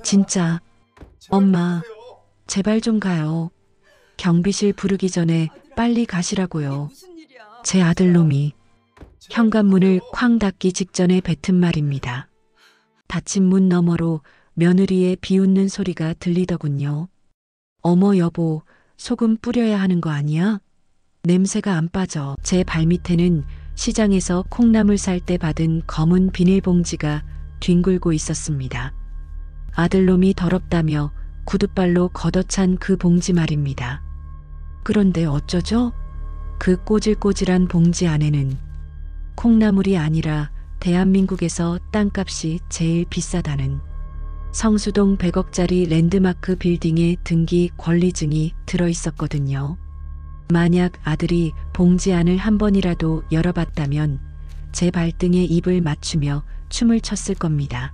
진짜. 엄마, 제발 좀 가요. 경비실 부르기 전에 빨리 가시라고요. 제 아들놈이 현관문을 쾅 닫기 직전에 뱉은 말입니다. 닫힌 문 너머로 며느리의 비웃는 소리가 들리더군요. 어머 여보, 소금 뿌려야 하는 거 아니야? 냄새가 안 빠져. 제 발밑에는 시장에서 콩나물 살 때 받은 검은 비닐봉지가 뒹굴고 있었습니다. 아들놈이 더럽다며 구둣발로 걷어찬 그 봉지 말입니다. 그런데 어쩌죠? 그 꼬질꼬질한 봉지 안에는 콩나물이 아니라 대한민국에서 땅값이 제일 비싸다는 성수동 100억짜리 랜드마크 빌딩의 등기 권리증이 들어있었거든요. 만약 아들이 봉지 안을 한 번이라도 열어봤다면 제 발등에 입을 맞추며 춤을 췄을 겁니다.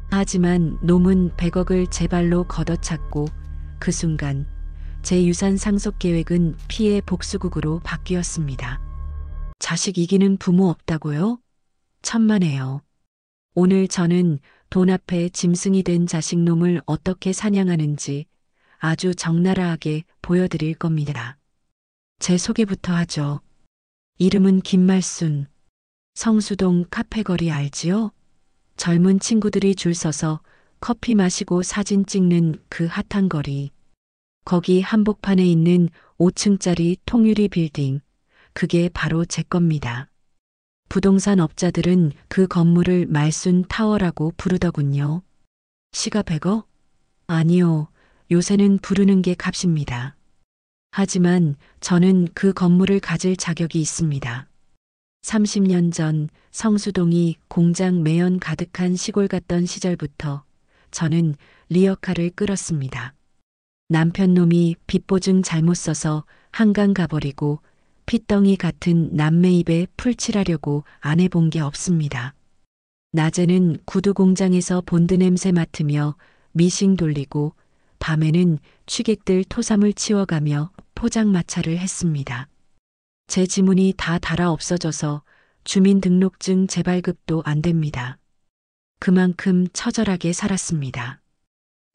하지만 놈은 100억을 제 발로 걷어찼고 그 순간 제 유산 상속 계획은 피해 복수국으로 바뀌었습니다. 자식 이기는 부모 없다고요? 천만에요. 오늘 저는 돈 앞에 짐승이 된 자식놈을 어떻게 사냥하는지 아주 적나라하게 보여드릴 겁니다. 제 소개부터 하죠. 이름은 김말순. 성수동 카페거리 알지요? 젊은 친구들이 줄 서서 커피 마시고 사진 찍는 그 핫한 거리. 거기 한복판에 있는 5층짜리 통유리 빌딩. 그게 바로 제 겁니다. 부동산 업자들은 그 건물을 말순 타워라고 부르더군요. 시가 100억? 아니요. 요새는 부르는 게 값입니다. 하지만 저는 그 건물을 가질 자격이 있습니다. 30년 전 성수동이 공장 매연 가득한 시골 같던 시절부터 저는 리어카를 끌었습니다. 남편 놈이 빚보증 잘못 써서 한강 가버리고 핏덩이 같은 남매 입에 풀 칠하려고 안 해본 게 없습니다. 낮에는 구두 공장에서 본드 냄새 맡으며 미싱 돌리고 밤에는 취객들 토삼을 치워가며 포장마차를 했습니다. 제 지문이 다 닳아 없어져서 주민등록증 재발급도 안 됩니다. 그만큼 처절하게 살았습니다.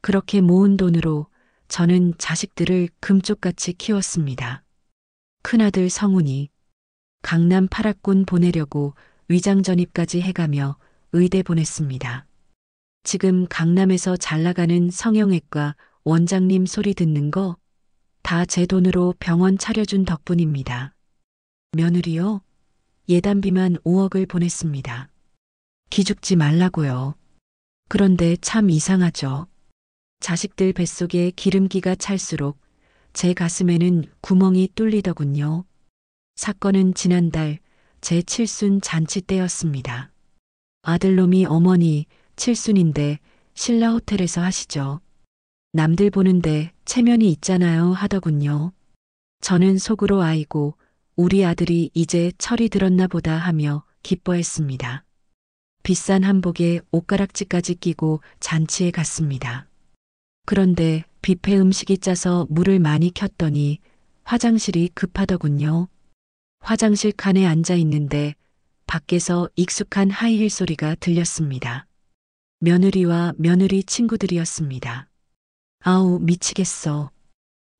그렇게 모은 돈으로 저는 자식들을 금쪽같이 키웠습니다. 큰아들 성훈이 강남 8학군 보내려고 위장 전입까지 해가며 의대 보냈습니다. 지금 강남에서 잘 나가는 성형외과 원장님 소리 듣는 거 다 제 돈으로 병원 차려준 덕분입니다. 며느리요? 예단비만 5억을 보냈습니다. 기죽지 말라고요. 그런데 참 이상하죠. 자식들 뱃속에 기름기가 찰수록 제 가슴에는 구멍이 뚫리더군요. 사건은 지난달 제 칠순 잔치 때였습니다. 아들놈이 어머니 칠순인데 신라 호텔에서 하시죠. 남들 보는데 체면이 있잖아요 하더군요. 저는 속으로 아이고 우리 아들이 이제 철이 들었나 보다 하며 기뻐했습니다. 비싼 한복에 옷가락지까지 끼고 잔치에 갔습니다. 그런데 뷔페 음식이 짜서 물을 많이 켰더니 화장실이 급하더군요. 화장실 칸에 앉아 있는데 밖에서 익숙한 하이힐 소리가 들렸습니다. 며느리와 며느리 친구들이었습니다. 아우 미치겠어.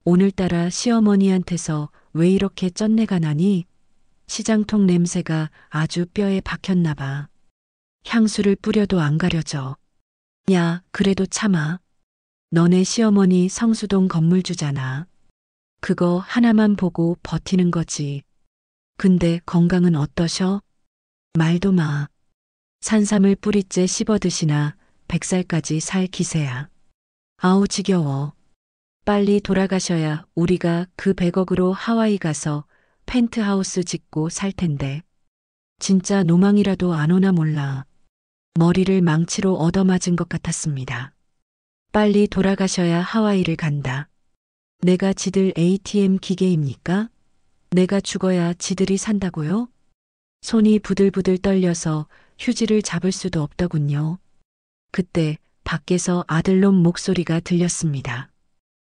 오늘따라 시어머니한테서 왜 이렇게 쩐내가 나니? 시장통 냄새가 아주 뼈에 박혔나 봐. 향수를 뿌려도 안 가려져. 야, 그래도 참아. 너네 시어머니 성수동 건물주잖아. 그거 하나만 보고 버티는 거지. 근데 건강은 어떠셔? 말도 마. 산삼을 뿌리째 씹어 드시나 100살까지 살 기세야. 아우 지겨워. 빨리 돌아가셔야 우리가 그 100억으로 하와이 가서 펜트하우스 짓고 살 텐데. 진짜 노망이라도 안 오나 몰라. 머리를 망치로 얻어맞은 것 같았습니다. 빨리 돌아가셔야 하와이를 간다. 내가 지들 ATM 기계입니까? 내가 죽어야 지들이 산다고요? 손이 부들부들 떨려서 휴지를 잡을 수도 없더군요. 그때 밖에서 아들놈 목소리가 들렸습니다.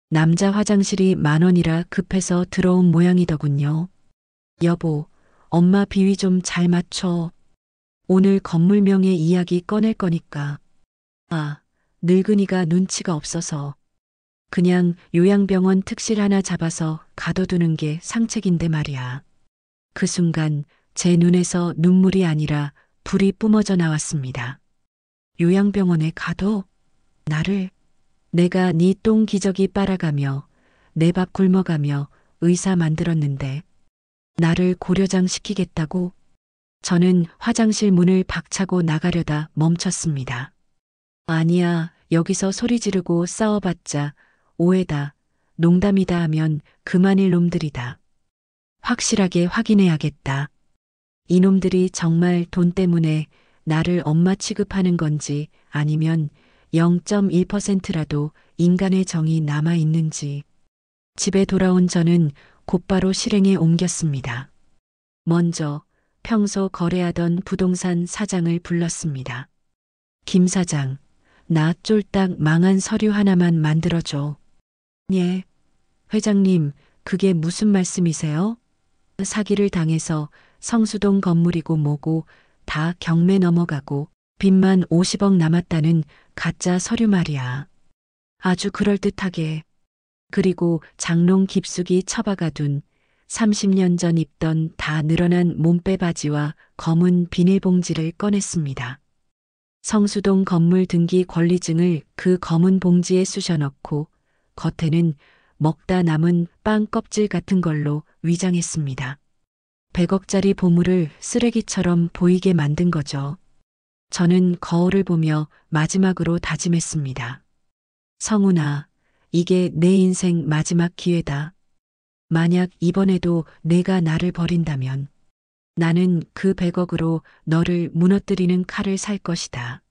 남자 화장실이 10,000원이라 급해서 들어온 모양이더군요. 여보, 엄마 비위 좀 잘 맞춰. 오늘 건물명의 이야기 꺼낼 거니까. 아, 늙은이가 눈치가 없어서 그냥 요양병원 특실 하나 잡아서 가둬두는 게 상책인데 말이야. 그 순간 제 눈에서 눈물이 아니라 불이 뿜어져 나왔습니다. 요양병원에 가둬? 나를? 내가 네 똥 기저귀 빨아가며 내 밥 굶어가며 의사 만들었는데 나를 고려장 시키겠다고? 저는 화장실 문을 박차고 나가려다 멈췄습니다. 아니야, 여기서 소리 지르고 싸워봤자 오해다, 농담이다 하면 그만일 놈들이다. 확실하게 확인해야겠다. 이놈들이 정말 돈 때문에 나를 엄마 취급하는 건지 아니면 0.1%라도 인간의 정이 남아 있는지. 집에 돌아온 저는 곧바로 실행에 옮겼습니다. 먼저 평소 거래하던 부동산 사장을 불렀습니다. 김 사장, 나 쫄딱 망한 서류 하나만 만들어줘. 예. 회장님, 그게 무슨 말씀이세요? 사기를 당해서 성수동 건물이고 뭐고 다 경매 넘어가고 빚만 50억 남았다는 가짜 서류 말이야. 아주 그럴듯하게. 그리고 장롱 깊숙이 처박아둔 30년 전 입던 다 늘어난 몸빼 바지와 검은 비닐봉지를 꺼냈습니다. 성수동 건물 등기 권리증을 그 검은 봉지에 쑤셔넣고 겉에는 먹다 남은 빵 껍질 같은 걸로 위장했습니다. 100억짜리 보물을 쓰레기처럼 보이게 만든 거죠. 저는 거울을 보며 마지막으로 다짐했습니다. 성훈아, 이게 내 인생 마지막 기회다. 만약 이번에도 내가 나를 버린다면 나는 그 100억으로 너를 무너뜨리는 칼을 살 것이다.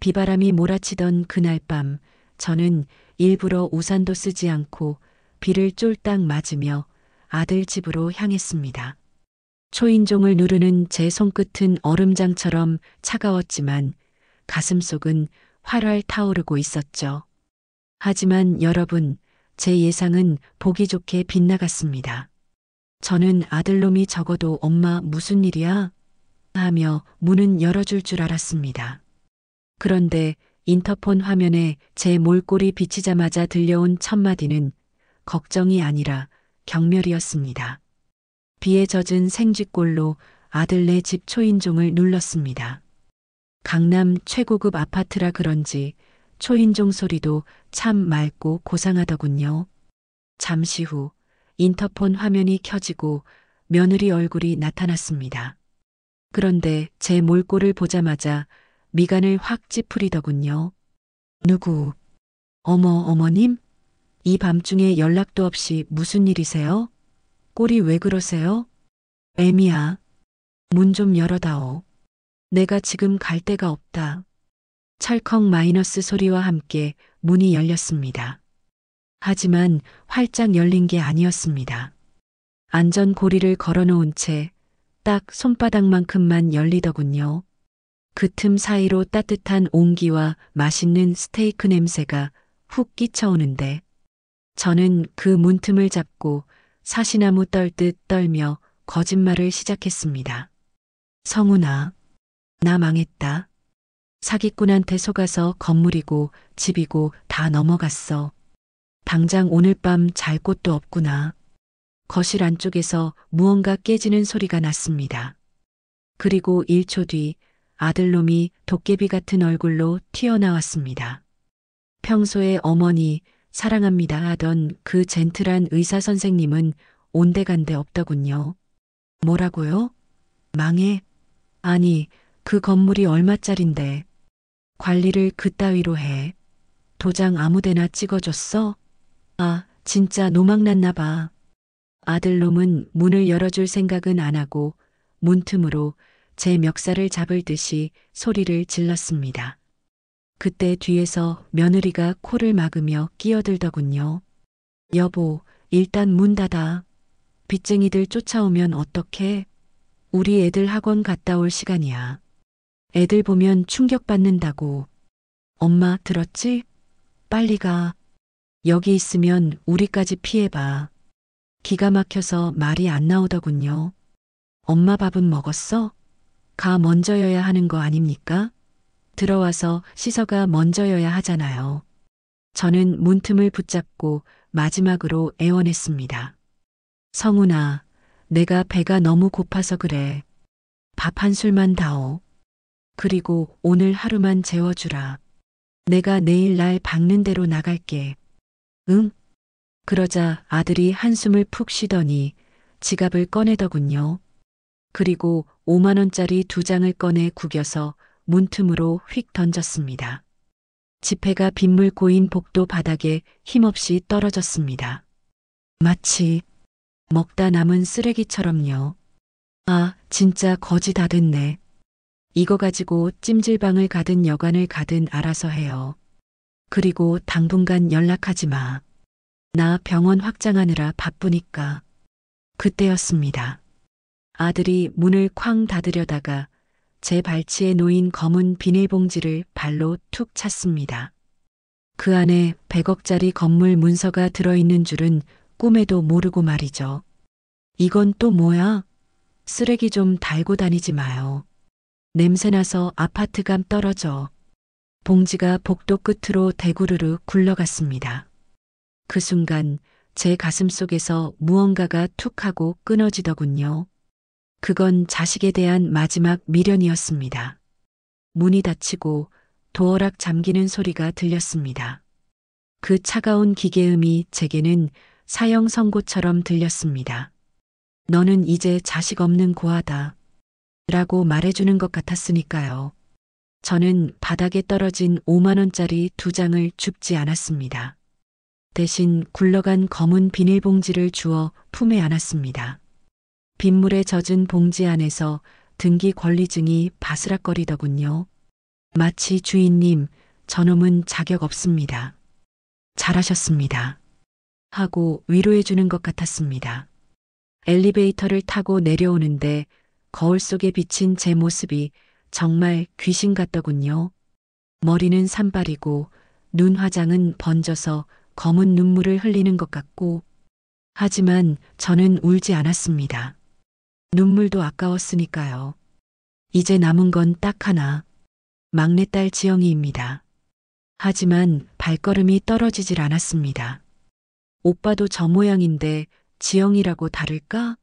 비바람이 몰아치던 그날 밤 저는 일부러 우산도 쓰지 않고 비를 쫄딱 맞으며 아들 집으로 향했습니다. 초인종을 누르는 제 손끝은 얼음장처럼 차가웠지만 가슴속은 활활 타오르고 있었죠. 하지만 여러분, 제 예상은 보기 좋게 빗나갔습니다. 저는 아들놈이 적어도 엄마 무슨 일이야? 하며 문은 열어줄 줄 알았습니다. 그런데 인터폰 화면에 제 몰골이 비치자마자 들려온 첫 마디는 걱정이 아니라 경멸이었습니다. 비에 젖은 생쥐꼴로 아들네 집 초인종을 눌렀습니다. 강남 최고급 아파트라 그런지 초인종 소리도 참 맑고 고상하더군요. 잠시 후 인터폰 화면이 켜지고 며느리 얼굴이 나타났습니다. 그런데 제 몰골을 보자마자 미간을 확 찌푸리더군요. 누구? 어머님? 이 밤중에 연락도 없이 무슨 일이세요? 꼴이 왜 그러세요? 애미야. 문 좀 열어다오. 내가 지금 갈 데가 없다. 철컥 마이너스 소리와 함께 문이 열렸습니다. 하지만 활짝 열린 게 아니었습니다. 안전고리를 걸어놓은 채 딱 손바닥만큼만 열리더군요. 그 틈 사이로 따뜻한 온기와 맛있는 스테이크 냄새가 훅 끼쳐오는데 저는 그 문틈을 잡고 사시나무 떨듯 떨며 거짓말을 시작했습니다. 성훈아, 나 망했다. 사기꾼한테 속아서 건물이고 집이고 다 넘어갔어. 당장 오늘 밤 잘 곳도 없구나. 거실 안쪽에서 무언가 깨지는 소리가 났습니다. 그리고 1초 뒤 아들놈이 도깨비 같은 얼굴로 튀어나왔습니다. 평소에 어머니 사랑합니다 하던 그 젠틀한 의사 선생님은 온데간데 없더군요. 뭐라고요? 망해? 아니, 그 건물이 얼마짜린데 관리를 그따위로 해. 도장 아무데나 찍어줬어? 아, 진짜 노망났나 봐. 아들놈은 문을 열어줄 생각은 안 하고 문틈으로 제 멱살을 잡을 듯이 소리를 질렀습니다. 그때 뒤에서 며느리가 코를 막으며 끼어들더군요. 여보, 일단 문 닫아. 빚쟁이들 쫓아오면 어떡해? 우리 애들 학원 갔다 올 시간이야. 애들 보면 충격받는다고. 엄마 들었지? 빨리 가. 여기 있으면 우리까지 피해봐. 기가 막혀서 말이 안 나오더군요. 엄마 밥은 먹었어? 가 먼저여야 하는 거 아닙니까? 들어와서 씻어가 먼저여야 하잖아요. 저는 문틈을 붙잡고 마지막으로 애원했습니다. 성훈아, 내가 배가 너무 고파서 그래. 밥 한 술만 다오. 그리고 오늘 하루만 재워주라. 내가 내일 날 박는 대로 나갈게. 응? 그러자 아들이 한숨을 푹 쉬더니 지갑을 꺼내더군요. 그리고 5만 원짜리 2장을 꺼내 구겨서 문틈으로 휙 던졌습니다. 지폐가 빗물 고인 복도 바닥에 힘없이 떨어졌습니다. 마치 먹다 남은 쓰레기처럼요. 아, 진짜 거지 다 됐네. 이거 가지고 찜질방을 가든 여관을 가든 알아서 해요. 그리고 당분간 연락하지 마. 나 병원 확장하느라 바쁘니까. 그때였습니다. 아들이 문을 쾅 닫으려다가 제 발치에 놓인 검은 비닐봉지를 발로 툭 찼습니다. 그 안에 100억짜리 건물 문서가 들어있는 줄은 꿈에도 모르고 말이죠. 이건 또 뭐야? 쓰레기 좀 달고 다니지 마요. 냄새나서 아파트감 떨어져. 봉지가 복도 끝으로 대구르르 굴러갔습니다. 그 순간 제 가슴 속에서 무언가가 툭 하고 끊어지더군요. 그건 자식에 대한 마지막 미련이었습니다. 문이 닫히고 도어락 잠기는 소리가 들렸습니다. 그 차가운 기계음이 제게는 사형 선고처럼 들렸습니다. 너는 이제 자식 없는 고아다. 라고 말해주는 것 같았으니까요. 저는 바닥에 떨어진 5만 원짜리 2장을 줍지 않았습니다. 대신 굴러간 검은 비닐봉지를 주워 품에 안았습니다. 빗물에 젖은 봉지 안에서 등기 권리증이 바스락거리더군요. 마치 주인님, 저놈은 자격 없습니다. 잘하셨습니다. 하고 위로해 주는 것 같았습니다. 엘리베이터를 타고 내려오는데 거울 속에 비친 제 모습이 정말 귀신 같더군요. 머리는 산발이고 눈 화장은 번져서 검은 눈물을 흘리는 것 같고, 하지만 저는 울지 않았습니다. 눈물도 아까웠으니까요. 이제 남은 건 딱 하나. 막내딸 지영이입니다. 하지만 발걸음이 떨어지질 않았습니다. 오빠도 저 모양인데 지영이라고 다를까?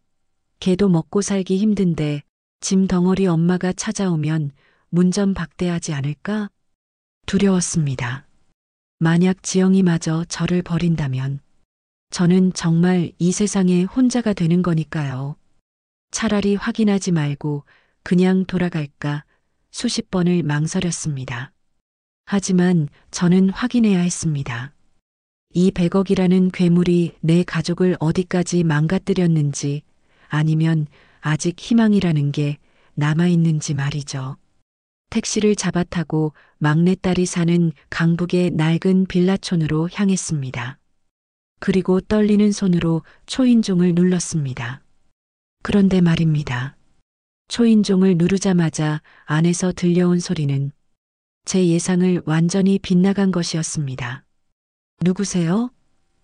걔도 먹고 살기 힘든데 짐 덩어리 엄마가 찾아오면 문전박대하지 않을까? 두려웠습니다. 만약 지영이마저 저를 버린다면 저는 정말 이 세상에 혼자가 되는 거니까요. 차라리 확인하지 말고 그냥 돌아갈까 수십 번을 망설였습니다. 하지만 저는 확인해야 했습니다. 이 100억이라는 괴물이 내 가족을 어디까지 망가뜨렸는지, 아니면 아직 희망이라는 게 남아있는지 말이죠. 택시를 잡아 타고 막내딸이 사는 강북의 낡은 빌라촌으로 향했습니다. 그리고 떨리는 손으로 초인종을 눌렀습니다. 그런데 말입니다. 초인종을 누르자마자 안에서 들려온 소리는 제 예상을 완전히 빗나간 것이었습니다. 누구세요?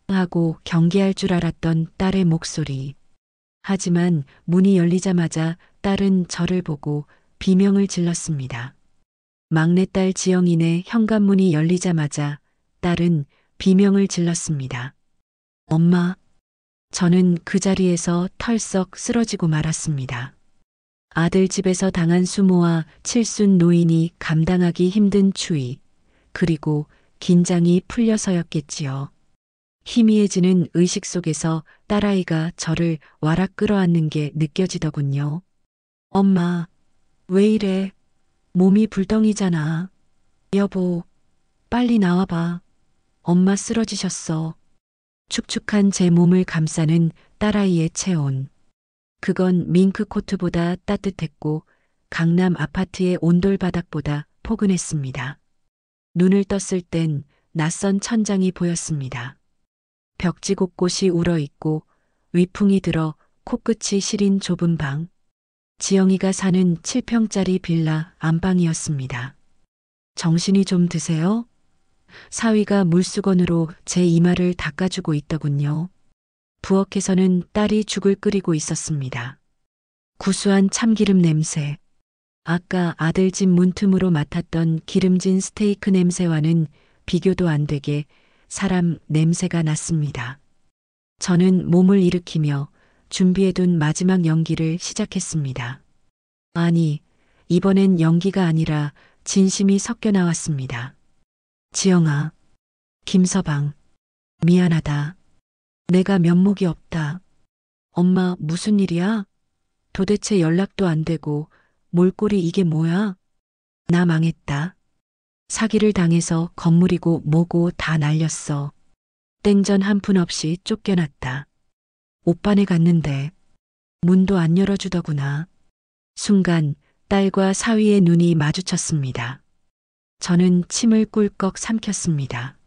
하고 경계할 줄 알았던 딸의 목소리. 하지만 문이 열리자마자 딸은 저를 보고 비명을 질렀습니다. 막내딸 지영이네 현관문이 열리자마자 딸은 비명을 질렀습니다. 엄마. 저는 그 자리에서 털썩 쓰러지고 말았습니다. 아들 집에서 당한 수모와 칠순 노인이 감당하기 힘든 추위, 그리고 긴장이 풀려서였겠지요. 희미해지는 의식 속에서 딸아이가 저를 와락 끌어안는 게 느껴지더군요. 엄마, 왜 이래? 몸이 불덩이잖아. 여보, 빨리 나와봐. 엄마 쓰러지셨어. 축축한 제 몸을 감싸는 딸아이의 체온. 그건 밍크 코트보다 따뜻했고 강남 아파트의 온돌바닥보다 포근했습니다. 눈을 떴을 땐 낯선 천장이 보였습니다. 벽지 곳곳이 울어있고 위풍이 들어 코끝이 시린 좁은 방. 지영이가 사는 7평짜리 빌라 안방이었습니다. 정신이 좀 드세요? 사위가 물수건으로 제 이마를 닦아주고 있더군요. 부엌에서는 딸이 죽을 끓이고 있었습니다. 구수한 참기름 냄새, 아까 아들 집 문틈으로 맡았던 기름진 스테이크 냄새와는 비교도 안 되게 사람 냄새가 났습니다. 저는 몸을 일으키며 준비해둔 마지막 연기를 시작했습니다. 아니, 이번엔 연기가 아니라 진심이 섞여 나왔습니다. 지영아, 김서방, 미안하다. 내가 면목이 없다. 엄마, 무슨 일이야? 도대체 연락도 안 되고 몰골이 이게 뭐야? 나 망했다. 사기를 당해서 건물이고 뭐고 다 날렸어. 땡전 한 푼 없이 쫓겨났다. 오빠네 갔는데 문도 안 열어주더구나. 순간 딸과 사위의 눈이 마주쳤습니다. 저는 침을 꿀꺽 삼켰습니다.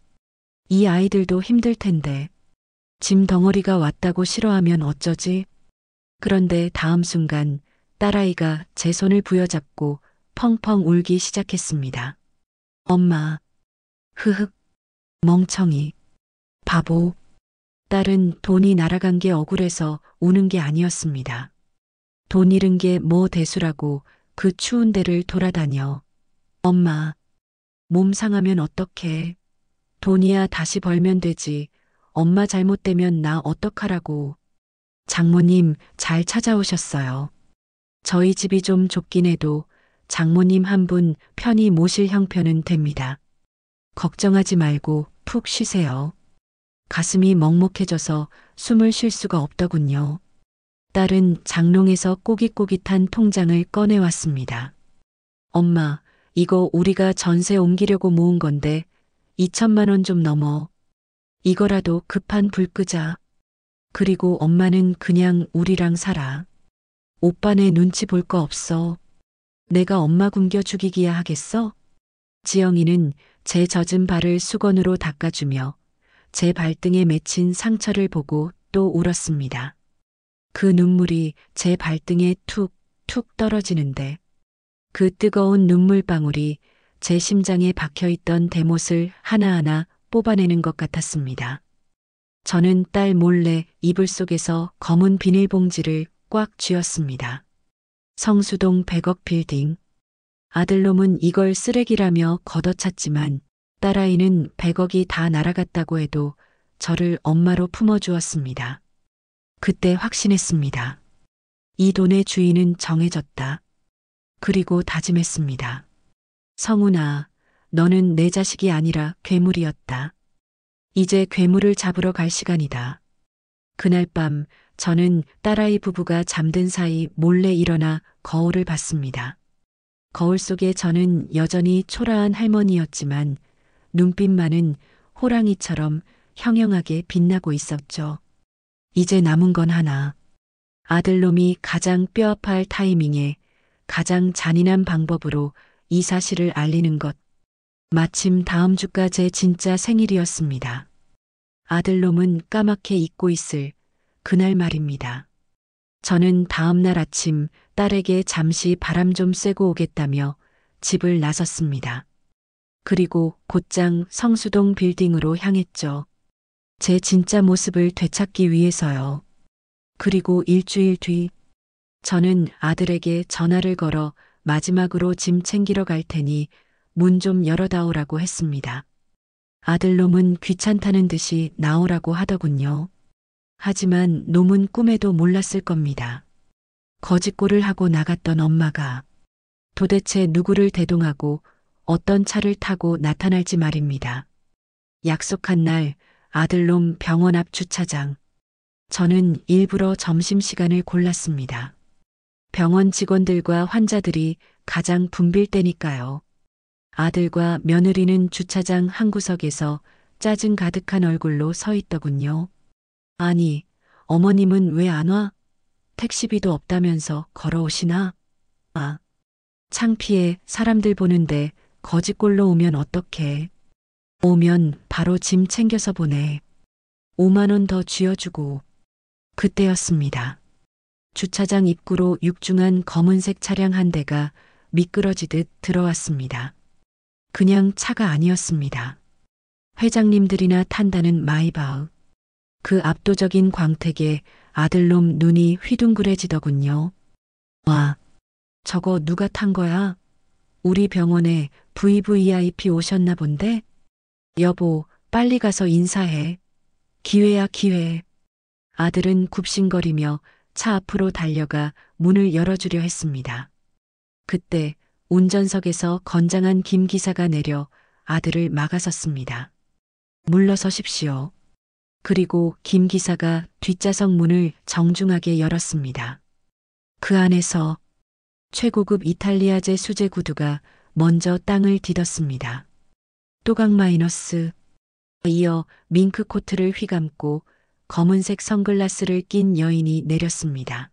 이 아이들도 힘들 텐데 짐 덩어리가 왔다고 싫어하면 어쩌지? 그런데 다음 순간 딸아이가 제 손을 부여잡고 펑펑 울기 시작했습니다. 엄마, 흐흑, 멍청이, 바보. 딸은 돈이 날아간 게 억울해서 우는 게 아니었습니다. 돈 잃은 게 뭐 대수라고 그 추운 데를 돌아다녀. 엄마, 몸 상하면 어떡해. 돈이야 다시 벌면 되지. 엄마 잘못되면 나 어떡하라고. 장모님 잘 찾아오셨어요. 저희 집이 좀 좁긴 해도 장모님 한 분 편히 모실 형편은 됩니다. 걱정하지 말고 푹 쉬세요. 가슴이 먹먹해져서 숨을 쉴 수가 없더군요. 딸은 장롱에서 꼬깃꼬깃한 통장을 꺼내왔습니다. 엄마, 이거 우리가 전세 옮기려고 모은 건데 2천만 원 좀 넘어. 이거라도 급한 불 끄자. 그리고 엄마는 그냥 우리랑 살아. 오빠네 눈치 볼 거 없어. 내가 엄마 굶겨 죽이기야 하겠어? 지영이는 제 젖은 발을 수건으로 닦아주며 제 발등에 맺힌 상처를 보고 또 울었습니다. 그 눈물이 제 발등에 툭툭 떨어지는데 그 뜨거운 눈물방울이 제 심장에 박혀있던 대못을 하나하나 뽑아내는 것 같았습니다. 저는 딸 몰래 이불 속에서 검은 비닐봉지를 꽉 쥐었습니다. 성수동 100억 빌딩. 아들놈은 이걸 쓰레기라며 걷어찼지만 딸아이는 100억이 다 날아갔다고 해도 저를 엄마로 품어주었습니다. 그때 확신했습니다. 이 돈의 주인은 정해졌다. 그리고 다짐했습니다. 성훈아, 너는 내 자식이 아니라 괴물이었다. 이제 괴물을 잡으러 갈 시간이다. 그날 밤 저는 딸아이 부부가 잠든 사이 몰래 일어나 거울을 봤습니다. 거울 속에 저는 여전히 초라한 할머니였지만 눈빛만은 호랑이처럼 형형하게 빛나고 있었죠. 이제 남은 건 하나. 아들놈이 가장 뼈아파할 타이밍에 가장 잔인한 방법으로 이 사실을 알리는 것. 마침 다음 주가 제 진짜 생일이었습니다. 아들놈은 까맣게 잊고 있을 그날 말입니다. 저는 다음 날 아침 딸에게 잠시 바람 좀 쐬고 오겠다며 집을 나섰습니다. 그리고 곧장 성수동 빌딩으로 향했죠. 제 진짜 모습을 되찾기 위해서요. 그리고 일주일 뒤 저는 아들에게 전화를 걸어 마지막으로 짐 챙기러 갈 테니 문 좀 열어다오라고 했습니다. 아들놈은 귀찮다는 듯이 나오라고 하더군요. 하지만 놈은 꿈에도 몰랐을 겁니다. 거짓골을 하고 나갔던 엄마가 도대체 누구를 대동하고 어떤 차를 타고 나타날지 말입니다. 약속한 날 아들놈 병원 앞 주차장. 저는 일부러 점심시간을 골랐습니다. 병원 직원들과 환자들이 가장 붐빌 때니까요. 아들과 며느리는 주차장 한 구석에서 짜증 가득한 얼굴로 서 있더군요. 아니, 어머님은 왜 안 와? 택시비도 없다면서 걸어오시나? 아, 창피해. 사람들 보는데 거짓골로 오면 어떡해. 오면 바로 짐 챙겨서 보내. 5만 원 더 쥐어주고. 그때였습니다. 주차장 입구로 육중한 검은색 차량 한 대가 미끄러지듯 들어왔습니다. 그냥 차가 아니었습니다. 회장님들이나 탄다는 마이바흐. 그 압도적인 광택에 아들놈 눈이 휘둥그레지더군요. 와, 저거 누가 탄 거야? 우리 병원에 VVIP 오셨나 본데? 여보, 빨리 가서 인사해. 기회야, 기회. 아들은 굽신거리며 차 앞으로 달려가 문을 열어주려 했습니다. 그때 운전석에서 건장한 김 기사가 내려 아들을 막아섰습니다. 물러서십시오. 그리고 김 기사가 뒷좌석 문을 정중하게 열었습니다. 그 안에서 최고급 이탈리아제 수제 구두가 먼저 땅을 디뎠습니다. 또각 마이너스. 이어 밍크 코트를 휘감고 검은색 선글라스를 낀 여인이 내렸습니다.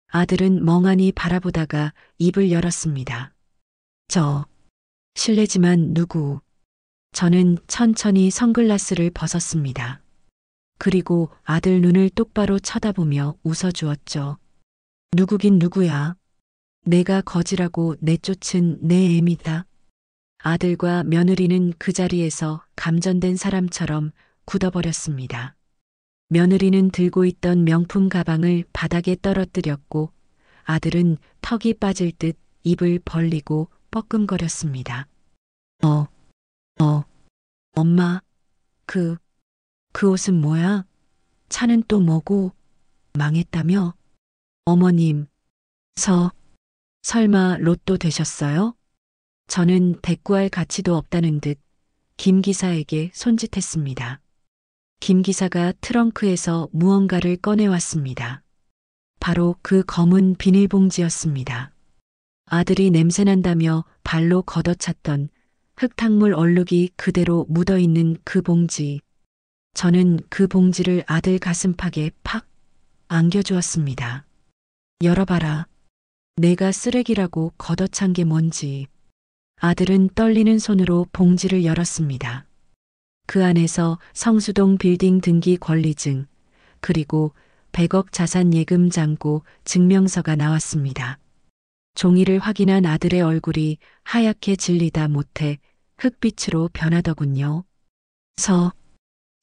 아들은 멍하니 바라보다가 입을 열었습니다. 실례지만 누구? 저는 천천히 선글라스를 벗었습니다. 그리고 아들 눈을 똑바로 쳐다보며 웃어주었죠. 누구긴 누구야? 내가 거지라고 내쫓은 내 애미다. 아들과 며느리는 그 자리에서 감전된 사람처럼 굳어버렸습니다. 며느리는 들고 있던 명품 가방을 바닥에 떨어뜨렸고 아들은 턱이 빠질 듯 입을 벌리고 뻐끔거렸습니다. 엄마, 그 옷은 뭐야? 차는 또 뭐고? 망했다며? 어머님, 설마 로또 되셨어요? 저는 대꾸할 가치도 없다는 듯 김 기사에게 손짓했습니다. 김 기사가 트렁크에서 무언가를 꺼내왔습니다. 바로 그 검은 비닐봉지였습니다. 아들이 냄새난다며 발로 걷어찼던 흙탕물 얼룩이 그대로 묻어있는 그 봉지. 저는 그 봉지를 아들 가슴팍에 팍 안겨주었습니다. 열어봐라. 내가 쓰레기라고 걷어찬 게 뭔지. 아들은 떨리는 손으로 봉지를 열었습니다. 그 안에서 성수동 빌딩 등기 권리증, 그리고 100억 자산 예금 잔고 증명서가 나왔습니다. 종이를 확인한 아들의 얼굴이 하얗게 질리다 못해 흑빛으로 변하더군요.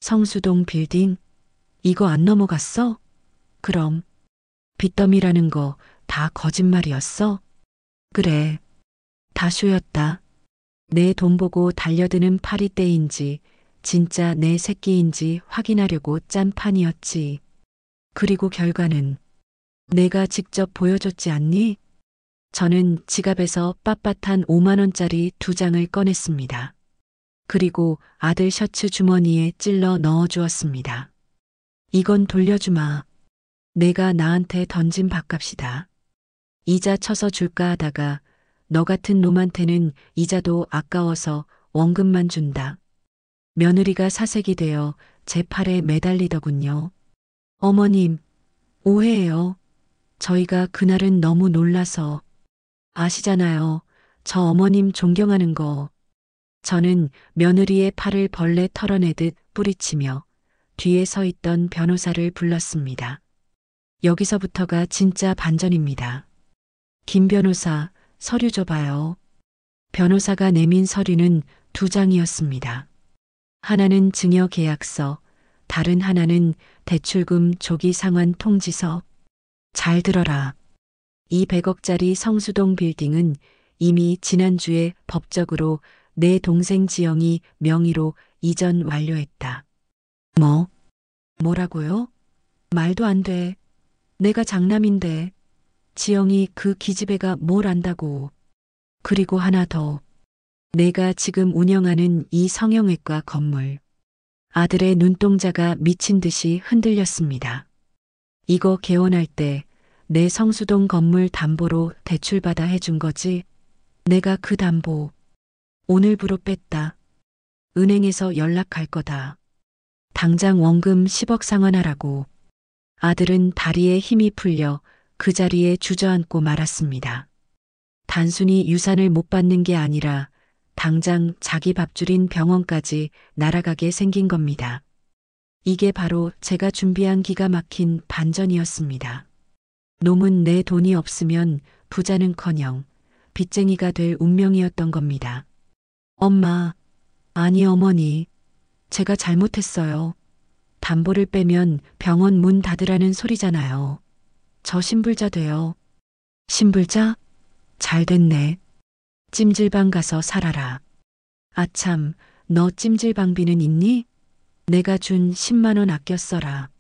성수동 빌딩? 이거 안 넘어갔어? 그럼 빚더미라는 거 다 거짓말이었어? 그래, 다 쇼였다. 내 돈 보고 달려드는 파리떼인지 진짜 내 새끼인지 확인하려고 짠 판이었지. 그리고 결과는 내가 직접 보여줬지 않니? 저는 지갑에서 빳빳한 5만 원짜리 2장을 꺼냈습니다. 그리고 아들 셔츠 주머니에 찔러 넣어주었습니다. 이건 돌려주마. 내가 나한테 던진 밥값이다. 이자 쳐서 줄까 하다가 너 같은 놈한테는 이자도 아까워서 원금만 준다. 며느리가 사색이 되어 제 팔에 매달리더군요. 어머님, 오해해요. 저희가 그날은 너무 놀라서. 아시잖아요. 저 어머님 존경하는 거. 저는 며느리의 팔을 벌레 털어내듯 뿌리치며 뒤에 서 있던 변호사를 불렀습니다. 여기서부터가 진짜 반전입니다. 김 변호사, 서류 줘봐요. 변호사가 내민 서류는 2장이었습니다. 하나는 증여계약서, 다른 하나는 대출금 조기 상환 통지서. 잘 들어라. 이 100억짜리 성수동 빌딩은 이미 지난주에 법적으로 내 동생 지영이 명의로 이전 완료했다. 뭐라고요? 말도 안 돼. 내가 장남인데. 지영이 그 기집애가 뭘 안다고. 그리고 하나 더. 내가 지금 운영하는 이 성형외과 건물. 아들의 눈동자가 미친 듯이 흔들렸습니다. 이거 개원할 때 내 성수동 건물 담보로 대출받아 해준 거지. 내가 그 담보 오늘부로 뺐다. 은행에서 연락할 거다. 당장 원금 10억 상환하라고. 아들은 다리에 힘이 풀려 그 자리에 주저앉고 말았습니다. 단순히 유산을 못 받는 게 아니라 당장 자기 밥줄인 병원까지 날아가게 생긴 겁니다. 이게 바로 제가 준비한 기가 막힌 반전이었습니다. 놈은 내 돈이 없으면 부자는커녕 빚쟁이가 될 운명이었던 겁니다. 엄마, 아니 어머니, 제가 잘못했어요. 담보를 빼면 병원 문 닫으라는 소리잖아요. 저 신불자 돼요. 신불자? 잘 됐네. 찜질방 가서 살아라. 아참, 너 찜질방비는 있니? 내가 준 10만 원 아껴 써라.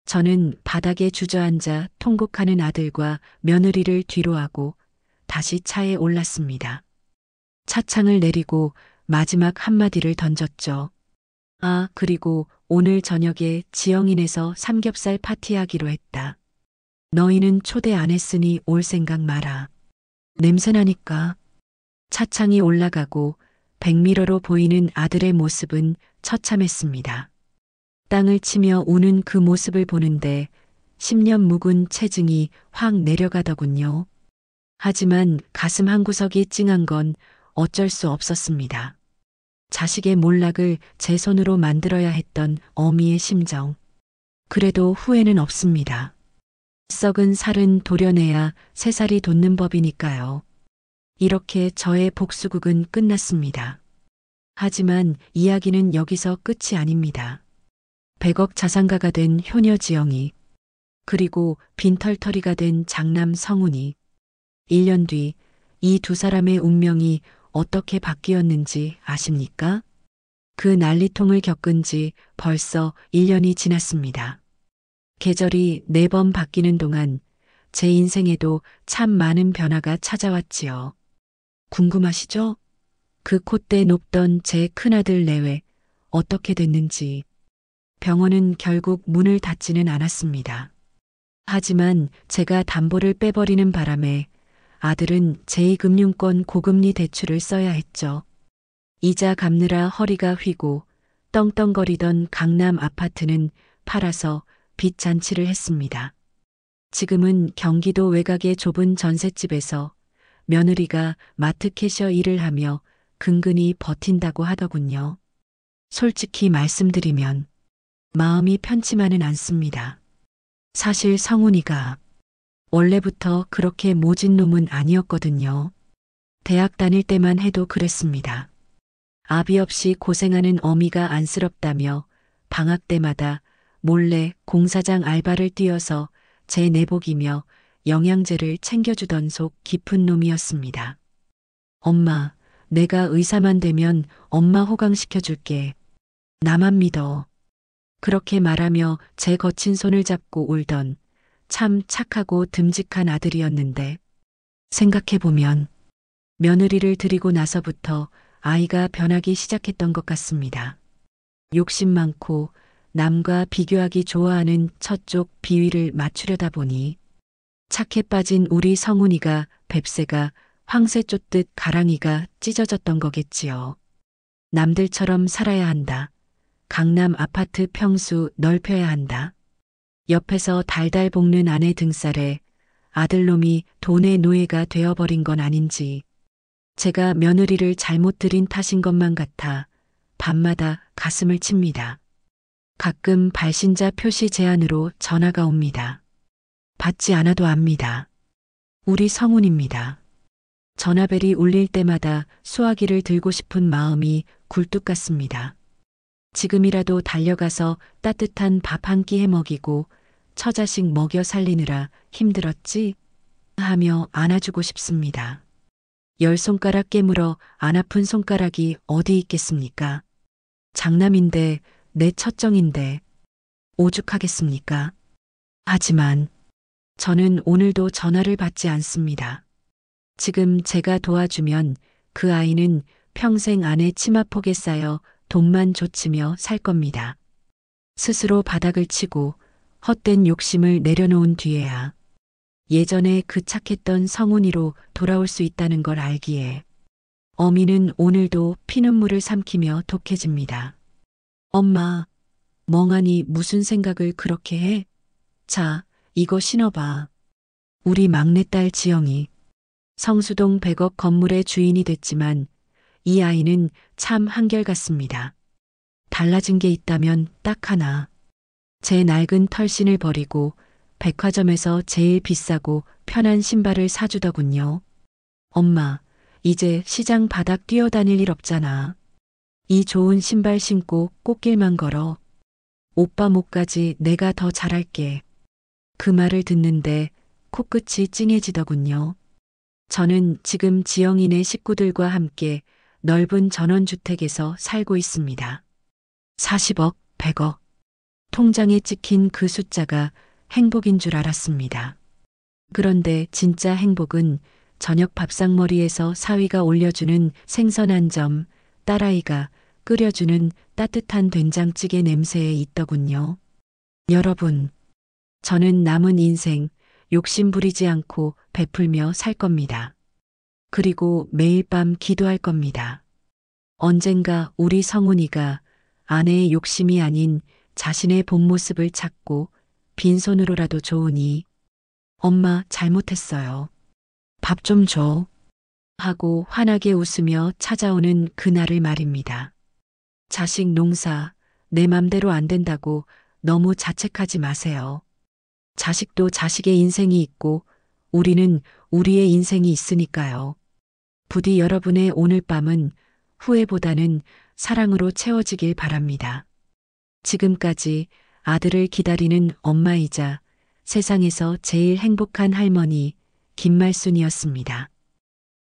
저는 바닥에 주저앉아 통곡하는 아들과 며느리를 뒤로하고 다시 차에 올랐습니다. 차창을 내리고 마지막 한마디를 던졌죠. 아, 그리고 오늘 저녁에 지영인에서 삼겹살 파티하기로 했다. 너희는 초대 안 했으니 올 생각 마라. 냄새나니까. 차창이 올라가고 백미러로 보이는 아들의 모습은 처참했습니다. 땅을 치며 우는 그 모습을 보는데 10년 묵은 체증이 확 내려가더군요. 하지만 가슴 한구석이 찡한 건 어쩔 수 없었습니다. 자식의 몰락을 제 손으로 만들어야 했던 어미의 심정. 그래도 후회는 없습니다. 썩은 살은 도려내야 새살이 돋는 법이니까요. 이렇게 저의 복수극은 끝났습니다. 하지만 이야기는 여기서 끝이 아닙니다. 100억 자산가가 된 효녀 지영이, 그리고 빈털터리가 된 장남 성훈이, 1년 뒤 이 두 사람의 운명이 어떻게 바뀌었는지 아십니까? 그 난리통을 겪은 지 벌써 1년이 지났습니다. 계절이 4번 바뀌는 동안 제 인생에도 참 많은 변화가 찾아왔지요. 궁금하시죠? 그 콧대 높던 제 큰아들 내외 어떻게 됐는지. 병원은 결국 문을 닫지는 않았습니다. 하지만 제가 담보를 빼버리는 바람에 아들은 제2금융권 고금리 대출을 써야 했죠. 이자 갚느라 허리가 휘고 떵떵거리던 강남 아파트는 팔아서 빚 잔치를 했습니다. 지금은 경기도 외곽의 좁은 전셋집에서 며느리가 마트 캐셔 일을 하며 근근히 버틴다고 하더군요. 솔직히 말씀드리면 마음이 편치만은 않습니다. 사실 성훈이가 원래부터 그렇게 모진 놈은 아니었거든요. 대학 다닐 때만 해도 그랬습니다. 아비 없이 고생하는 어미가 안쓰럽다며 방학 때마다 몰래 공사장 알바를 뛰어서 제 내복이며 영양제를 챙겨주던 속 깊은 놈이었습니다. 엄마, 내가 의사만 되면 엄마 호강시켜줄게. 나만 믿어. 그렇게 말하며 제 거친 손을 잡고 울던 참 착하고 듬직한 아들이었는데, 생각해보면 며느리를 들이고 나서부터 아이가 변하기 시작했던 것 같습니다. 욕심 많고 남과 비교하기 좋아하는 저쪽 비위를 맞추려다 보니 착해 빠진 우리 성훈이가 뱁새가 황새 쫓듯 가랑이가 찢어졌던 거겠지요. 남들처럼 살아야 한다. 강남 아파트 평수 넓혀야 한다. 옆에서 달달 볶는 아내 등살에 아들놈이 돈의 노예가 되어버린 건 아닌지, 제가 며느리를 잘못 들인 탓인 것만 같아 밤마다 가슴을 칩니다. 가끔 발신자 표시 제한으로 전화가 옵니다. 받지 않아도 압니다. 우리 성훈입니다. 전화벨이 울릴 때마다 수화기를 들고 싶은 마음이 굴뚝 같습니다. 지금이라도 달려가서 따뜻한 밥 한 끼 해 먹이고 처자식 먹여 살리느라 힘들었지? 하며 안아주고 싶습니다. 10손가락 깨물어 안 아픈 손가락이 어디 있겠습니까? 장남인데 내 첫정인데 오죽하겠습니까? 하지만 저는 오늘도 전화를 받지 않습니다. 지금 제가 도와주면 그 아이는 평생 아내 치마폭에 쌓여 돈만 좇으며 살 겁니다. 스스로 바닥을 치고 헛된 욕심을 내려놓은 뒤에야 예전에 그 착했던 성훈이로 돌아올 수 있다는 걸 알기에 어미는 오늘도 피눈물을 삼키며 독해집니다. 엄마, 멍하니 무슨 생각을 그렇게 해? 자, 이거 신어봐. 우리 막내딸 지영이 성수동 100억 건물의 주인이 됐지만 이 아이는 참 한결같습니다. 달라진 게 있다면 딱 하나. 제 낡은 털신을 버리고 백화점에서 제일 비싸고 편한 신발을 사주더군요. 엄마, 이제 시장 바닥 뛰어다닐 일 없잖아. 이 좋은 신발 신고 꽃길만 걸어. 오빠 목까지 내가 더 잘할게. 그 말을 듣는데 코끝이 찡해지더군요. 저는 지금 지영이네 식구들과 함께 넓은 전원주택에서 살고 있습니다. 40억, 100억. 통장에 찍힌 그 숫자가 행복인 줄 알았습니다. 그런데 진짜 행복은 저녁 밥상머리에서 사위가 올려주는 생선 한 점, 딸아이가 끓여주는 따뜻한 된장찌개 냄새에 있더군요. 여러분, 저는 남은 인생 욕심 부리지 않고 베풀며 살 겁니다. 그리고 매일 밤 기도할 겁니다. 언젠가 우리 성훈이가 아내의 욕심이 아닌 자신의 본 모습을 찾고 빈손으로라도 좋으니 엄마 잘못했어요. 밥 좀 줘. 하고 환하게 웃으며 찾아오는 그날을 말입니다. 자식 농사 내 맘대로 안 된다고 너무 자책하지 마세요. 자식도 자식의 인생이 있고 우리는 우리의 인생이 있으니까요. 부디 여러분의 오늘 밤은 후회보다는 사랑으로 채워지길 바랍니다. 지금까지 아들을 기다리는 엄마이자 세상에서 제일 행복한 할머니 김말순이었습니다.